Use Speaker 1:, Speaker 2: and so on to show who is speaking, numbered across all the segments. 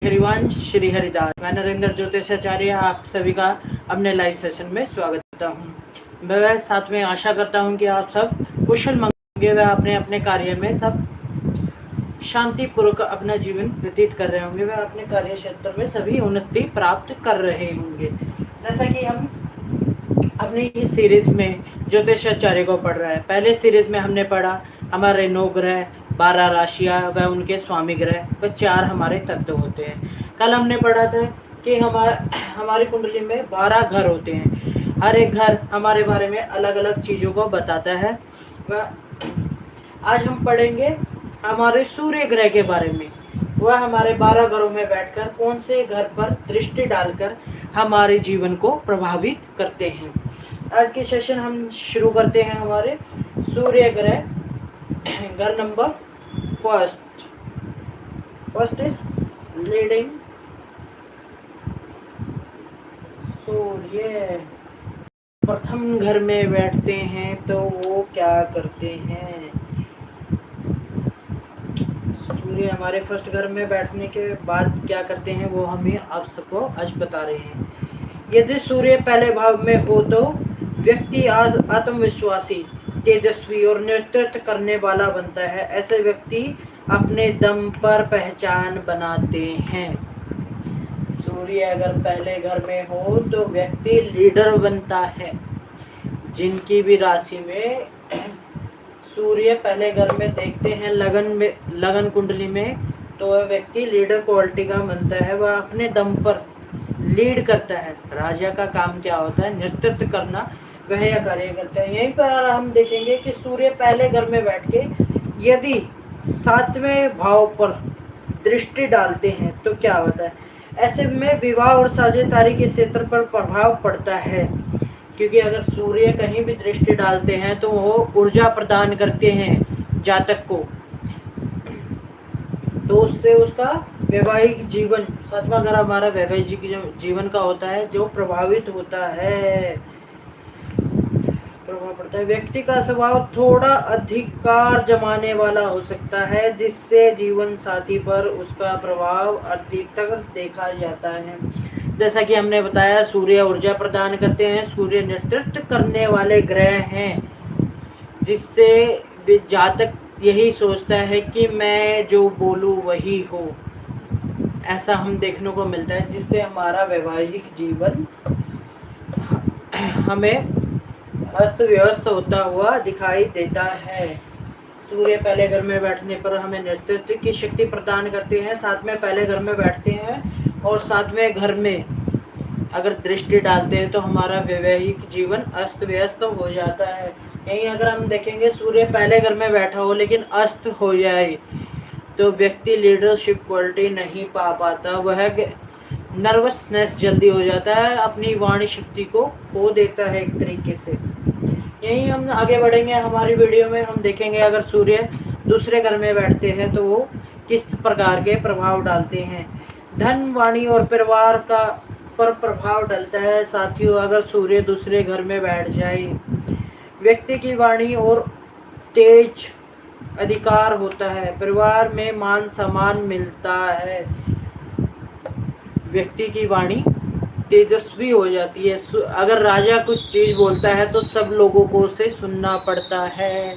Speaker 1: हरिवंश श्री हरिदास। मैं नरेंद्र ज्योतिषाचार्य आप सभी का अपने लाइव सेशन में स्वागत करता हूँ। मैं साथ में आशा करता हूँ कि आप सब कुशल मंगल व अपने अपने कार्य में सब शांतिपूर्वक अपना जीवन व्यतीत कर रहे होंगे व अपने कार्य क्षेत्र में सभी उन्नति प्राप्त कर रहे होंगे। जैसा कि हम अपनी इस सीरीज में ज्योतिषाचार्य को पढ़ रहा है। पहले सीरीज में हमने पढ़ा हमारे 9 ग्रह, 12 राशियाँ व उनके स्वामी ग्रह व 4 हमारे तत्व होते हैं। कल हमने पढ़ा था कि हमारी कुंडली में 12 घर होते हैं। हर एक घर हमारे बारे में अलग अलग चीज़ों को बताता है। व आज हम पढ़ेंगे हमारे सूर्य ग्रह के बारे में। वह हमारे 12 घरों में बैठकर कौन से घर पर दृष्टि डालकर हमारे जीवन को प्रभावित करते हैं। आज के सेशन हम शुरू करते हैं हमारे सूर्य ग्रह घर नंबर फर्स्ट इज लीडिंग सूर्य। प्रथम घर में बैठते हैं तो वो क्या करते हैं। सूर्य हमारे फर्स्ट घर में बैठने के बाद क्या करते हैं वो हमें आप सबको आज बता रहे हैं। यदि सूर्य पहले भाव में हो तो व्यक्ति आत्मविश्वासी, तेजस्वी और नेतृत्व करने वाला बनता है। ऐसे व्यक्ति अपने दम पर पहचान बनाते हैं। सूर्य अगर पहले घर में हो तो व्यक्ति लीडर बनता है। जिनकी भी राशि में सूर्य पहले घर में देखते हैं लगन कुंडली में, तो वह व्यक्ति लीडर क्वालिटी का बनता है। वह अपने दम पर लीड करता है। राजा का काम क्या होता है? नेतृत्व करना, वह यह कार्य करता है। यहीं पर हम देखेंगे कि सूर्य पहले घर में बैठ के यदि 7वें भाव पर दृष्टि डालते हैं तो क्या होता है। ऐसे में विवाह और साझेदारी के क्षेत्र पर प्रभाव पड़ता है, क्योंकि अगर सूर्य कहीं भी दृष्टि डालते हैं तो वो ऊर्जा प्रदान करते हैं जातक को, तो उससे उसका वैवाहिक जीवन, 7वां घर हमारा वैवाहिक जीवन का होता है, जो प्रभावित होता है, प्रभाव पड़ता है। व्यक्ति का स्वभाव थोड़ा अधिकार जमाने वाला हो सकता है, जिससे जीवन साथी पर उसका प्रभाव अधिकतर देखा जाता है। जैसा कि हमने बताया, सूर्य ऊर्जा प्रदान करते हैं, सूर्य नेतृत्व करने वाले ग्रह हैं, जिससे जातक यही सोचता है कि मैं जो बोलूं वही हो। ऐसा हम देखने को मिलता है, जिससे हमारा वैवाहिक जीवन हमें अस्त व्यस्त होता हुआ दिखाई देता है। सूर्य पहले घर में बैठने पर हमें नेतृत्व की शक्ति प्रदान करते हैं। साथ में पहले घर में बैठते हैं और 7वें घर में अगर दृष्टि डालते हैं तो हमारा वैवाहिक जीवन अस्त व्यस्त हो जाता है। यहीं अगर हम देखेंगे सूर्य पहले घर में बैठा हो लेकिन अस्त हो जाए तो व्यक्ति लीडरशिप क्वालिटी नहीं पा पाता। वह नर्वसनेस जल्दी हो जाता है, अपनी वाणी शक्ति को खो देता है एक तरीके से। यहीं हम आगे बढ़ेंगे हमारी वीडियो में, हम देखेंगे अगर सूर्य दूसरे घर में बैठते हैं तो वो किस प्रकार के प्रभाव डालते हैं। धन, वाणी और परिवार का पर प्रभाव डालता है। साथियों, अगर सूर्य दूसरे घर में बैठ जाए, व्यक्ति की वाणी और तेज अधिकार होता है, परिवार में मान सम्मान मिलता है, व्यक्ति की वाणी तेजस्वी हो जाती है। अगर राजा कुछ चीज बोलता है तो सब लोगों को उसे सुनना पड़ता है।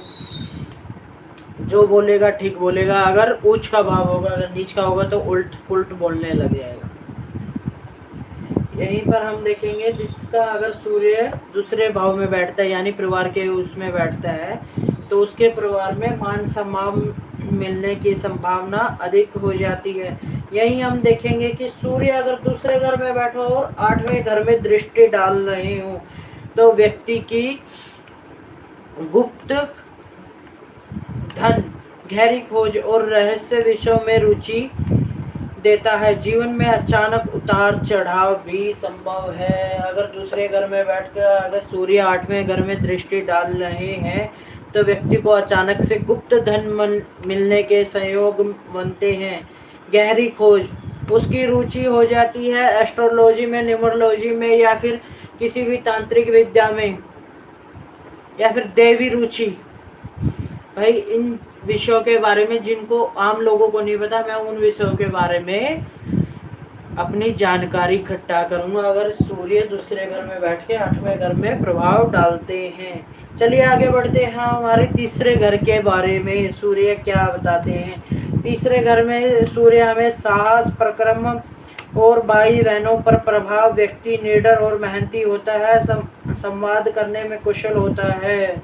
Speaker 1: जो बोलेगा ठीक बोलेगा, अगर उच्च का भाव होगा, अगर नीच का होगा तो उल्ट पुल्ट बोलने लग जाएगा। यहीं पर हम देखेंगे जिसका अगर सूर्य दूसरे भाव में बैठता है, यानी परिवार के उसमें बैठता है, तो उसके परिवार में मान सम्मान मिलने की संभावना अधिक हो जाती है। यहीं हम देखेंगे कि सूर्य अगर दूसरे घर में बैठा हो और 8वें घर में दृष्टि डाल रहे हो तो व्यक्ति की गुप्त धन, गहरी खोज और रहस्य विषयों में रुचि देता है। जीवन में अचानक उतार चढ़ाव भी संभव है। अगर दूसरे घर में बैठकर अगर सूर्य 8वें घर में दृष्टि डाल रहे हैं तो व्यक्ति को अचानक से गुप्त धन मिलने के संयोग बनते हैं। गहरी खोज, उसकी रुचि हो जाती है एस्ट्रोलॉजी में, न्यूमरोलॉजी में, या फिर किसी भी तांत्रिक विद्या में, या फिर देवी रुचि। भाई इन विषयों के बारे में जिनको आम लोगों को नहीं पता, मैं उन विषयों के बारे में अपनी जानकारी इकट्ठा करूंगा अगर सूर्य दूसरे घर में बैठ के 8वें घर में प्रभाव डालते हैं। चलिए आगे बढ़ते हैं हमारे तीसरे घर के बारे में। सूर्य क्या बताते हैं? तीसरे घर में सूर्य हमें साहस, पराक्रम और भाई बहनों पर प्रभाव। व्यक्ति निडर और मेहनती होता है, संवाद करने में कुशल होता है।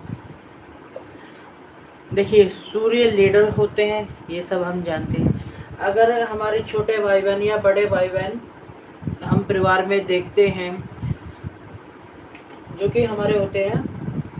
Speaker 1: देखिए सूर्य लीडर होते हैं, ये सब हम जानते हैं। अगर हमारे छोटे भाई बहन या बड़े भाई बहन हम परिवार में देखते हैं जो कि हमारे होते हैं,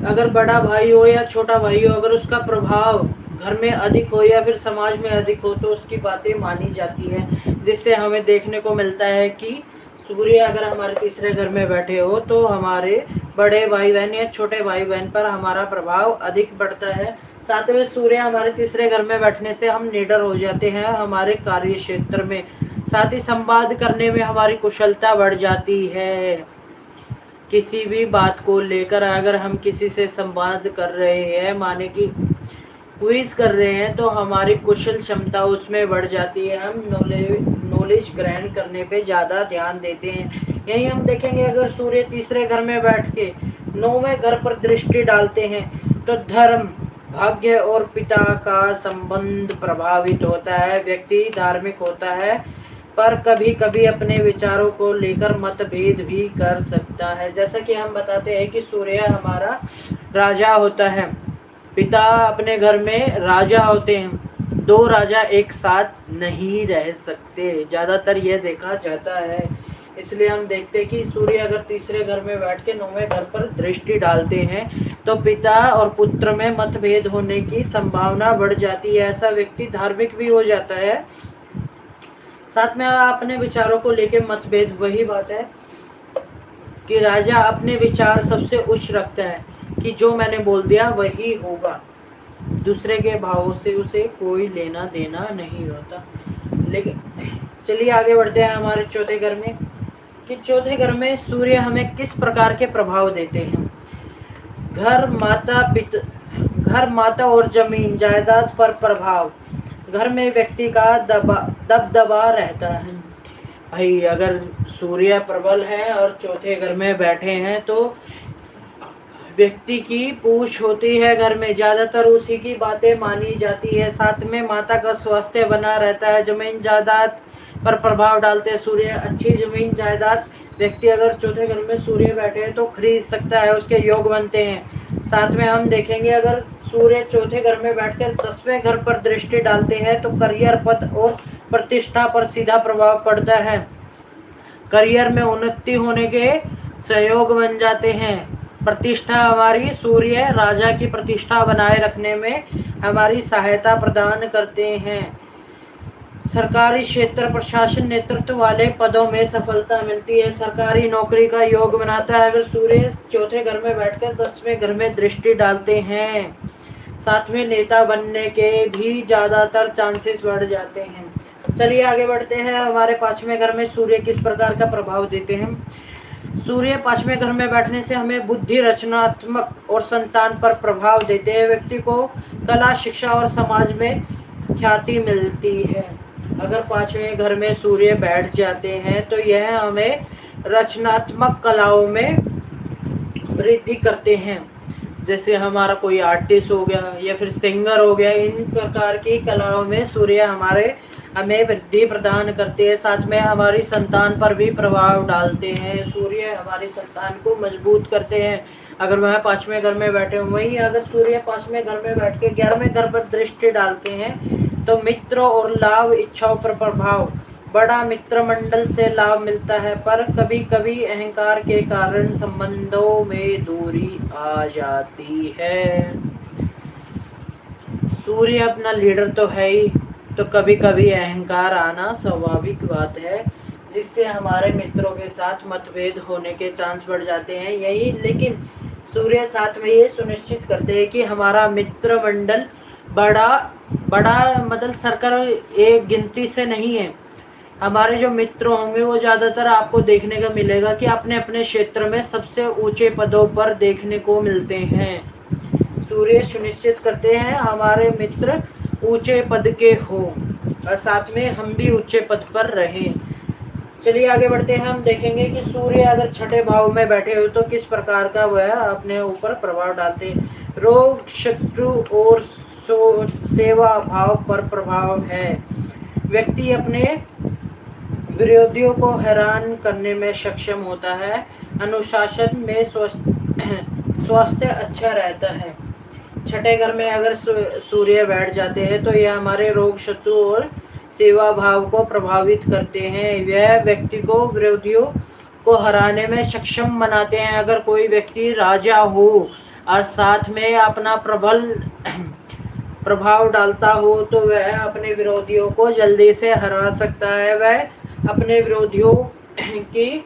Speaker 1: अगर बड़ा भाई हो या छोटा भाई हो, अगर उसका प्रभाव घर में अधिक हो या फिर समाज में अधिक हो तो उसकी बातें मानी जाती है, जिससे हमें देखने को मिलता है कि सूर्य अगर हमारे तीसरे घर में बैठे हो तो हमारे बड़े भाई बहन या छोटे भाई बहन पर हमारा प्रभाव अधिक बढ़ता है। साथ में सूर्य हमारे तीसरे घर में बैठने से हम निडर हो जाते हैं हमारे कार्य क्षेत्र में। साथ ही संवाद करने में हमारी कुशलता बढ़ जाती है। किसी भी बात को लेकर अगर हम किसी से संवाद कर रहे हैं, माने कि क्विज कर रहे हैं, तो हमारी कुशल क्षमता उसमें बढ़ जाती है। हम नॉलेज ग्रहण करने पे ज़्यादा ध्यान देते हैं। यही हम देखेंगे अगर सूर्य तीसरे घर में बैठ के 9वें घर पर दृष्टि डालते हैं तो धर्म, भाग्य और पिता का संबंध प्रभावित होता है। व्यक्ति धार्मिक होता है पर कभी कभी अपने विचारों को लेकर मतभेद भी कर सकता है। जैसा कि हम बताते हैं कि सूर्य हमारा राजा होता है, पिता अपने घर में राजा होते हैं। दो राजा एक साथ नहीं रह सकते, ज़्यादातर यह देखा जाता है। इसलिए हम देखते हैं कि सूर्य अगर तीसरे घर में बैठ के 9वें घर पर दृष्टि डालते हैं तो पिता और पुत्र में मतभेद होने की संभावना बढ़ जाती है। ऐसा व्यक्ति धार्मिक भी हो जाता है, साथ में अपने विचारों को लेकर मतभेद। वही बात है कि राजा अपने विचार सबसे उच्च रखता है कि जो मैंने बोल दिया वही होगा, दूसरे के भावों से उसे कोई लेना देना नहीं होता। लेकिन चलिए आगे बढ़ते हैं हमारे चौथे घर में कि चौथे घर में सूर्य हमें किस प्रकार के प्रभाव देते हैं। घर, माता और जमीन जायदाद पर प्रभाव। घर में व्यक्ति का दबदबा रहता है। भाई अगर सूर्य प्रबल है और चौथे घर में बैठे हैं तो व्यक्ति की पूछ होती है घर में, ज़्यादातर उसी की बातें मानी जाती है। साथ में माता का स्वास्थ्य बना रहता है। जमीन जायदाद पर प्रभाव डालते हैं सूर्य। अच्छी जमीन जायदाद व्यक्ति अगर चौथे घर में सूर्य बैठे हैं तो खरीद सकता है, उसके योग बनते हैं। साथ में हम देखेंगे अगर सूर्य चौथे घर में बैठकर 10वें घर पर दृष्टि डालते हैं तो करियर, पद और प्रतिष्ठा पर सीधा प्रभाव पड़ता है। करियर में उन्नति होने के सहयोग बन जाते हैं। प्रतिष्ठा, हमारी सूर्य राजा की प्रतिष्ठा बनाए रखने में हमारी सहायता प्रदान करते हैं। सरकारी क्षेत्र, प्रशासन, नेतृत्व वाले पदों में सफलता मिलती है। सरकारी नौकरी का योग बनाता है अगर सूर्य चौथे घर में बैठकर 10वें घर में दृष्टि डालते हैं। साथ में नेता बनने के भी ज़्यादातर चांसेस बढ़ जाते हैं। चलिए आगे बढ़ते हैं हमारे 5वें घर में सूर्य किस प्रकार का प्रभाव देते हैं। सूर्य 5वें घर में बैठने से हमें बुद्धि, रचनात्मक और संतान पर प्रभाव देते हैं। व्यक्ति को कला, शिक्षा और समाज में ख्याति मिलती है। अगर 5वें घर में सूर्य बैठ जाते हैं तो यह हमें रचनात्मक कलाओं में वृद्धि करते हैं। जैसे हमारा कोई आर्टिस्ट हो गया या फिर सिंगर हो गया, इन प्रकार की कलाओं में सूर्य हमें वृद्धि प्रदान करते हैं। साथ में हमारी संतान पर भी प्रभाव डालते हैं। सूर्य हमारी संतान को मजबूत करते हैं अगर वह 5वें घर में बैठे हों। वहीं अगर सूर्य 5वें घर में बैठ के 11वें घर पर दृष्टि डालते हैं तो मित्रों और लाभ इच्छाओं पर प्रभाव। बड़ा मित्र मंडल से लाभ मिलता है पर कभी कभी अहंकार के कारण संबंधों में दूरी आ जाती है। सूर्य अपना लीडर तो है ही, तो कभी कभी अहंकार आना स्वाभाविक बात है, जिससे हमारे मित्रों के साथ मतभेद होने के चांस बढ़ जाते हैं। यही लेकिन सूर्य साथ में ये सुनिश्चित करते हैं कि हमारा मित्र मंडल बड़ा मतलब सर्कल एक गिनती से नहीं है। हमारे जो मित्र होंगे वो ज़्यादातर आपको देखने का मिलेगा कि अपने अपने क्षेत्र में सबसे ऊंचे पदों पर देखने को मिलते हैं। सूर्य सुनिश्चित करते हैं हमारे मित्र ऊंचे पद के हो और साथ में हम भी ऊंचे पद पर रहें। चलिए आगे बढ़ते हैं। हम देखेंगे कि सूर्य अगर छठे भाव में बैठे हो तो किस प्रकार का वह अपने ऊपर प्रभाव डालते हैं। रोग, शत्रु और सेवा भाव पर प्रभाव है। व्यक्ति अपने विरोधियों को हैरान करने में सक्षम होता है। अनुशासन में स्वास्थ्य अच्छा रहता है। छठे घर में अगर सूर्य बैठ जाते हैं तो यह हमारे रोग, शत्रु और सेवा भाव को प्रभावित करते हैं। यह व्यक्ति को विरोधियों को हराने में सक्षम बनाते हैं। अगर कोई व्यक्ति राजा हो और साथ में अपना प्रबल प्रभाव डालता हो तो वह अपने विरोधियों को जल्दी से हरा सकता है। वह अपने विरोधियों की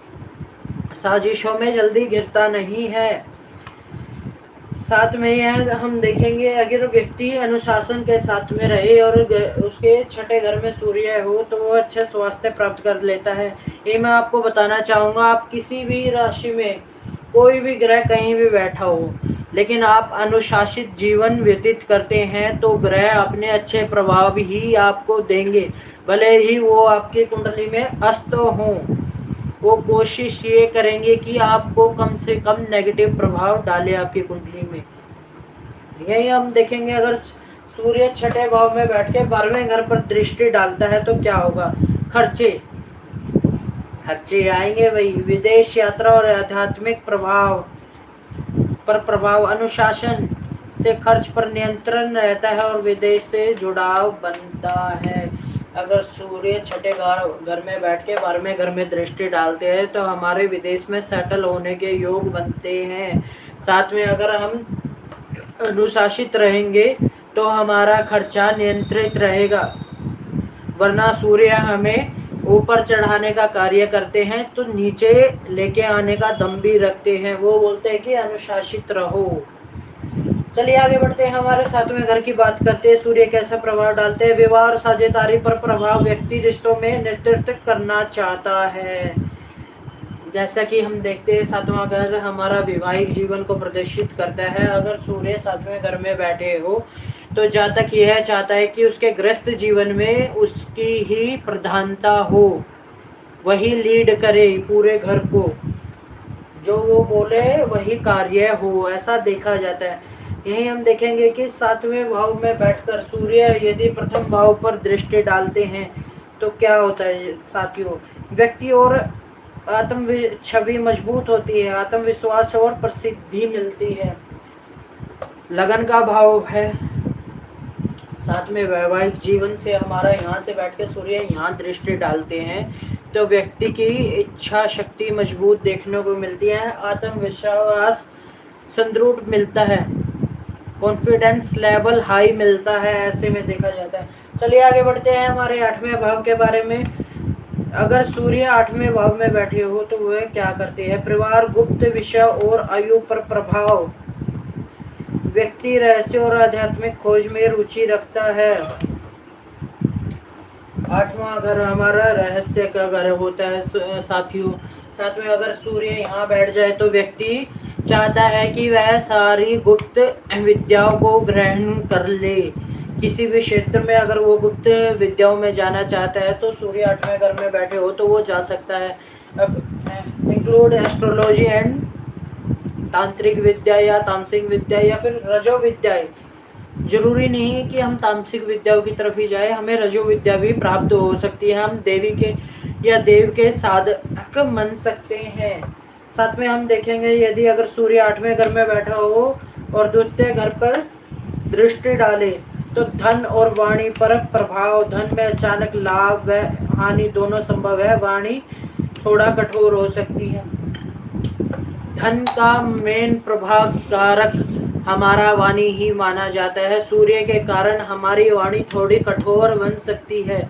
Speaker 1: साजिशों में जल्दी घिरता नहीं है। साथ में यह हम देखेंगे अगर व्यक्ति अनुशासन के साथ में रहे और उसके छठे घर में सूर्य हो तो वो अच्छा स्वास्थ्य प्राप्त कर लेता है। ये मैं आपको बताना चाहूँगा, आप किसी भी राशि में कोई भी ग्रह कहीं भी बैठा हो लेकिन आप अनुशासित जीवन व्यतीत करते हैं तो ग्रह अपने अच्छे प्रभाव ही आपको देंगे, भले ही वो आपकी कुंडली में अस्त हों। वो कोशिश ये करेंगे कि आपको कम से कम नेगेटिव प्रभाव डाले आपकी कुंडली में। यही हम देखेंगे अगर सूर्य छठे भाव में बैठ के 12वें घर पर दृष्टि डालता है तो क्या होगा। खर्चे आएंगे, वही विदेश यात्रा और आध्यात्मिक प्रभाव पर प्रभाव। अनुशासन से खर्च पर नियंत्रण रहता है और विदेश से जुड़ाव बनता है। अगर सूर्य छठे घर में बैठ के 12वें घर में दृष्टि डालते हैं तो हमारे विदेश में सेटल होने के योग बनते हैं। साथ में अगर हम अनुशासित रहेंगे तो हमारा खर्चा नियंत्रित रहेगा, वरना सूर्य हमें ऊपर चढ़ाने का कार्य करते हैं तो नीचे लेके आने का दम भी रखते हैं। वो बोलते हैं कि अनुशासित रहो। चलिए आगे बढ़ते हैं, हमारे 7वें घर की बात करते हैं। सूर्य कैसा प्रभाव डालते हैं। विवाह और साझेदारी पर प्रभाव। व्यक्ति रिश्तों में नेतृत्व करना चाहता है। जैसा कि हम देखते हैं 7वां घर हमारा वैवाहिक जीवन को प्रदर्शित करता है। अगर सूर्य 7वें घर में बैठे हो तो जातक यह चाहता है कि उसके गृहस्थ जीवन में उसकी ही प्रधानता हो, वही लीड करे पूरे घर को, जो वो बोले वही कार्य हो, ऐसा देखा जाता है। यही हम देखेंगे कि 7वें भाव में बैठकर सूर्य यदि प्रथम भाव पर दृष्टि डालते हैं तो क्या होता है साथियों। व्यक्ति और आत्म छवि मजबूत होती है, आत्मविश्वास और प्रसिद्धि मिलती है। लगन का भाव है। साथ में वैवाहिक जीवन से हमारा यहाँ से बैठ के सूर्य यहाँ दृष्टि डालते हैं तो व्यक्ति की इच्छा शक्ति मजबूत देखने को मिलती है, आत्मविश्वास सुदृढ़ मिलता है, कॉन्फिडेंस लेवल हाई मिलता है, ऐसे में देखा जाता है। चलिए आगे बढ़ते हैं हमारे 8वें भाव के बारे में। अगर सूर्य 8वें भाव में बैठे हो तो वह क्या करते हैं। परिवार, गुप्त विषय और आयु पर प्रभाव। व्यक्ति रहस्य और आध्यात्मिक खोज में रुचि रखता है। 8वां घर हमारा रहस्य का घर होता है साथियों। साथ में अगर सूर्य यहाँ बैठ जाए तो व्यक्ति चाहता है कि वह सारी गुप्त विद्याओं को ग्रहण कर ले। किसी भी क्षेत्र में अगर वो गुप्त विद्याओं में जाना चाहता है तो सूर्य 8वें घर में बैठे हो तो वो जा सकता है। इंक्लूड एस्ट्रोलॉजी एंड तांत्रिक विद्या या तामसिक विद्या या फिर रजो विद्याएं। जरूरी नहीं है कि हम तामसिक विद्याओं की तरफ ही जाए, हमें रजो विद्या भी प्राप्त हो सकती है। हम देवी के या देव के साधक बन सकते हैं। साथ में हम देखेंगे यदि अगर सूर्य 8वें घर में बैठा हो और द्वितीय घर पर दृष्टि डाले तो धन और वाणी पर प्रभाव। धन में अचानक लाभ व हानि दोनों संभव है। वाणी थोड़ा कठोर हो सकती है। धन का मेन प्रभाव कारक हमारा वाणी ही माना जाता है। सूर्य के कारण हमारी वाणी थोड़ी कठोर बन सकती है,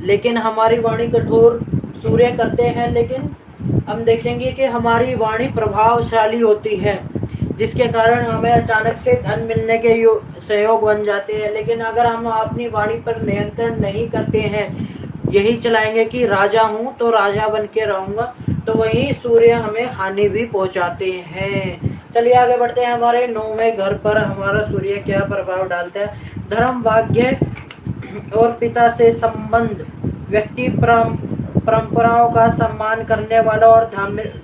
Speaker 1: लेकिन हमारी वाणी कठोर सूर्य करते हैं, लेकिन हम देखेंगे कि हमारी वाणी प्रभावशाली होती है, जिसके कारण हमें अचानक से धन मिलने के सहयोग बन जाते हैं। लेकिन अगर हम अपनी वाणी पर नियंत्रण नहीं करते हैं, यही चलाएंगे कि राजा हूँ तो राजा बन के रहूँगा, तो वही सूर्य हमें हानि भी पहुँचाते हैं। चलिए आगे बढ़ते हैं, हमारे 9वें घर पर हमारा सूर्य क्या प्रभाव डालता है। धर्म, भाग्य और पिता से संबंध। व्यक्ति परंपराओं का सम्मान करने वाला और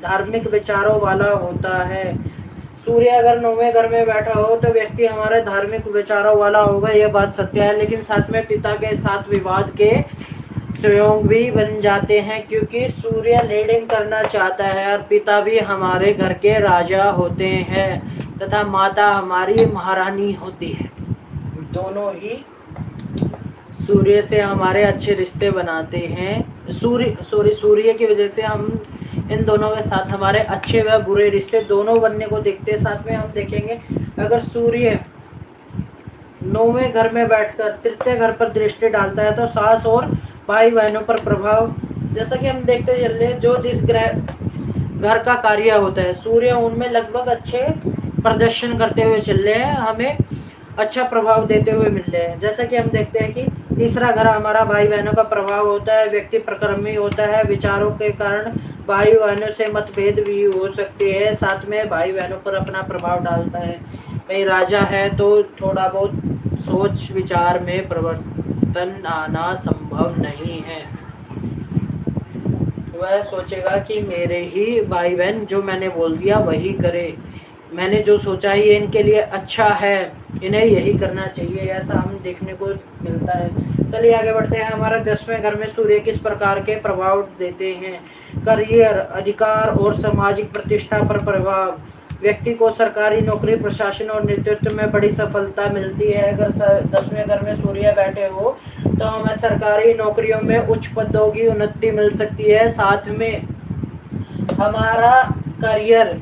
Speaker 1: धार्मिक विचारों वाला होता है। सूर्य अगर 9वें घर में बैठा हो तो व्यक्ति हमारे धार्मिक विचारों वाला होगा, यह बात सत्य है। लेकिन साथ में पिता के साथ विवाद के संयोग भी बन जाते हैं, क्योंकि सूर्य लीडिंग करना चाहता है और पिता भी हमारे घर के राजा होते हैं तथा माता हमारी महारानी होती है। दोनों ही सूर्य से हमारे अच्छे रिश्ते बनाते हैं। सूर्य की वजह से हम इन दोनों के साथ हमारे अच्छे व बुरे रिश्ते दोनों बनने को देखते हैं। साथ में हम देखेंगे अगर सूर्य 9वें घर में बैठकर तृतीय घर पर दृष्टि डालता है तो सास और भाई बहनों पर प्रभाव, जैसा कि हम देखते चल रहे हैं, जो जिस ग्रह घर का कार्य होता है सूर्य उनमें लगभग अच्छे प्रदर्शन करते हुए चल रहे हैं, हमें अच्छा प्रभाव देते हुए मिल रहे हैं। जैसा कि हम देखते हैं कि तीसरा घर हमारा भाई बहनों का प्रभाव होता है। व्यक्ति प्रक्रमी होता है, विचारों के कारण भाई बहनों से मतभेद भी हो सकते हैं। साथ में भाई बहनों पर अपना प्रभाव डालता है। कहीं राजा है तो थोड़ा बहुत सोच विचार में परिवर्तन आना संभव नहीं है। वह सोचेगा कि मेरे ही भाई बहन जो मैंने बोल दिया वही करे, मैंने जो सोचा है ये इनके लिए अच्छा है, इन्हें यही करना चाहिए, ऐसा हम देखने को मिलता है। चलिए आगे बढ़ते हैं। हमारा 10वें घर में सूर्य किस प्रकार के प्रभाव देते हैं? करियर, अधिकार और सामाजिक प्रतिष्ठा पर प्रभाव। व्यक्ति को सरकारी नौकरी, प्रशासन और नेतृत्व में बड़ी सफलता मिलती है। अगर 10वें घर में सूर्य बैठे हो तो हमें सरकारी नौकरियों में उच्च पदों की उन्नति मिल सकती है। साथ में हमारा करियर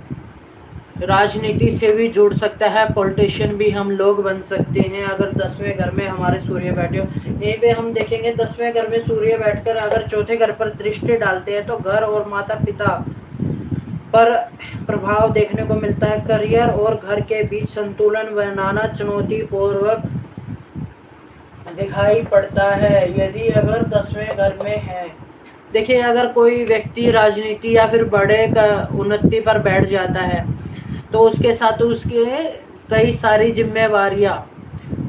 Speaker 1: राजनीति से भी जुड़ सकता है, पॉलिटिशियन भी हम लोग बन सकते हैं अगर 10वें घर में हमारे सूर्य बैठे हो। यहीं पे हम देखेंगे 10वें घर में सूर्य बैठकर अगर चौथे घर पर दृष्टि डालते हैं तो घर और माता पिता पर प्रभाव देखने को मिलता है। करियर और घर के बीच संतुलन बनाना चुनौतीपूर्वक दिखाई पड़ता है यदि अगर 10वें घर में है। देखिए अगर कोई व्यक्ति राजनीति या फिर बड़े उन्नति पर बैठ जाता है तो उसके साथ उसके कई सारी जिम्मेवारियां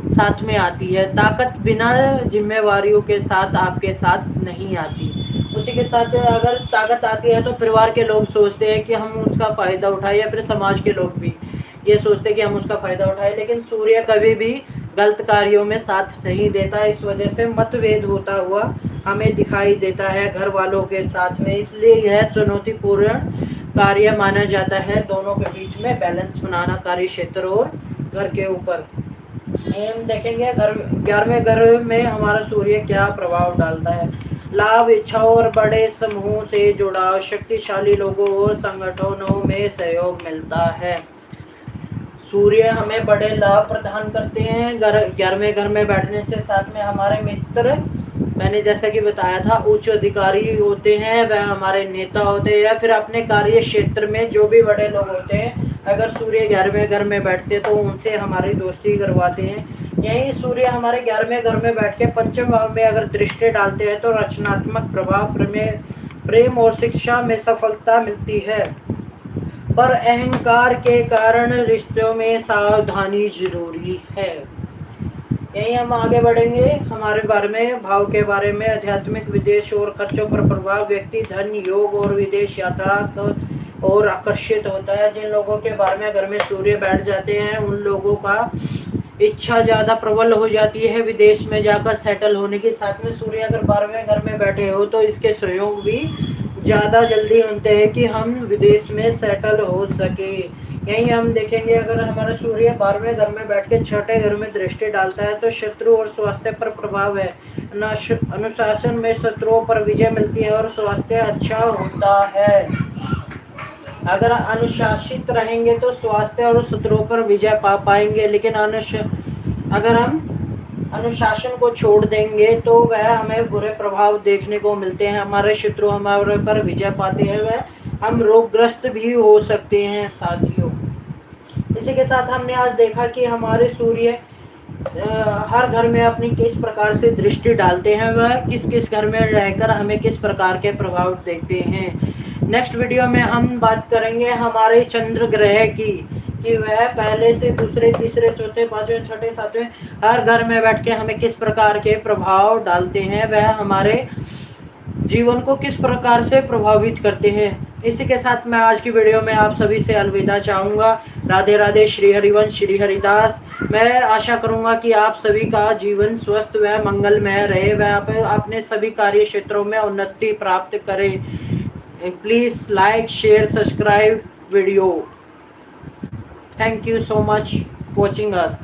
Speaker 1: साथ में आती है। ताकत बिना जिम्मेवारियों के साथ आपके साथ नहीं आती। उसी के साथ अगर ताकत आती है तो परिवार के लोग सोचते हैं कि हम उसका फ़ायदा उठाएं, या फिर समाज के लोग भी ये सोचते हैं कि हम उसका फ़ायदा उठाएं। लेकिन सूर्य कभी भी गलत कार्यों में साथ नहीं देता, इस वजह से मतभेद होता हुआ हमें दिखाई देता है घर वालों के साथ में। इसलिए यह चुनौतीपूर्ण कार्य माना जाता है। दोनों के बीच में बैलेंस बनाना, कार्य क्षेत्र और घर के ऊपर। हम देखेंगे 11वें घर में हमारा सूर्य क्या प्रभाव डालता है। लाभ, इच्छाओं और बड़े समूह से जुड़ाव, शक्तिशाली लोगों और संगठनों में सहयोग मिलता है। सूर्य हमें बड़े लाभ प्रदान करते हैं 11वें घर में बैठने से। साथ में हमारे मित्र, मैंने जैसा कि बताया था, उच्च अधिकारी होते हैं, वह हमारे नेता होते हैं, या फिर अपने कार्य क्षेत्र में जो भी बड़े लोग होते हैं अगर सूर्य 11वें घर में बैठते हैं तो उनसे हमारी दोस्ती करवाते हैं। यही सूर्य हमारे 11वें घर में बैठ के पंचम भाव में अगर दृष्टि डालते हैं तो रचनात्मक प्रभाव, प्रेम और शिक्षा में सफलता मिलती है। पर अहंकार के कारण रिश्तों में सावधानी जरूरी है। यही हम आगे बढ़ेंगे हमारे बारे में, भाव के बारे में। आध्यात्मिक, विदेश और खर्चों पर प्रभाव। व्यक्ति धन, योग और विदेश यात्रा और आकर्षित होता है। जिन लोगों के बारे में घर में सूर्य बैठ जाते हैं उन लोगों का इच्छा ज़्यादा प्रबल हो जाती है विदेश में जाकर सेटल होने की। साथ में सूर्य अगर 12वें घर में बैठे हो तो इसके सहयोग भी ज़्यादा जल्दी होते हैं कि हम विदेश में सेटल हो सके। यहीं हम देखेंगे अगर हमारा सूर्य 12वें घर में बैठ के छठे घर में दृष्टि डालता है तो शत्रु और स्वास्थ्य पर प्रभाव है। अनुशासन में शत्रुओं पर विजय मिलती है और स्वास्थ्य अच्छा होता है। अगर अनुशासित रहेंगे तो स्वास्थ्य और शत्रुओं पर विजय पा पाएंगे। लेकिन अगर हम अनुशासन को छोड़ देंगे तो वह हमें बुरे प्रभाव देखने को मिलते हैं। हमारे शत्रु हमारे पर विजय पाते हैं, वह हम रोगग्रस्त भी हो सकते हैं साथियों। इसी के साथ हमने आज देखा कि हमारे सूर्य हर घर में अपनी किस प्रकार से दृष्टि डालते हैं, वह किस किस घर में रहकर हमें किस प्रकार के प्रभाव देखते हैं। नेक्स्ट वीडियो में हम बात करेंगे हमारे चंद्र ग्रह की, कि वह पहले से दूसरे, तीसरे, चौथे, पांचवें, छठे, सातवें हर घर में बैठ के हमें किस प्रकार के प्रभाव डालते हैं। वह हमारे जीवन को किस प्रकार से प्रभावित करते हैं। इसी के साथ मैं आज की वीडियो में आप सभी से अलविदा चाहूँगा। राधे राधे, श्री हरिवंश, श्री हरिदास। मैं आशा करूँगा कि आप सभी का जीवन स्वस्थ व मंगलमय रहे व आप अपने सभी कार्य क्षेत्रों में उन्नति प्राप्त करें। Please like, share, subscribe video. Thank you so much watching us.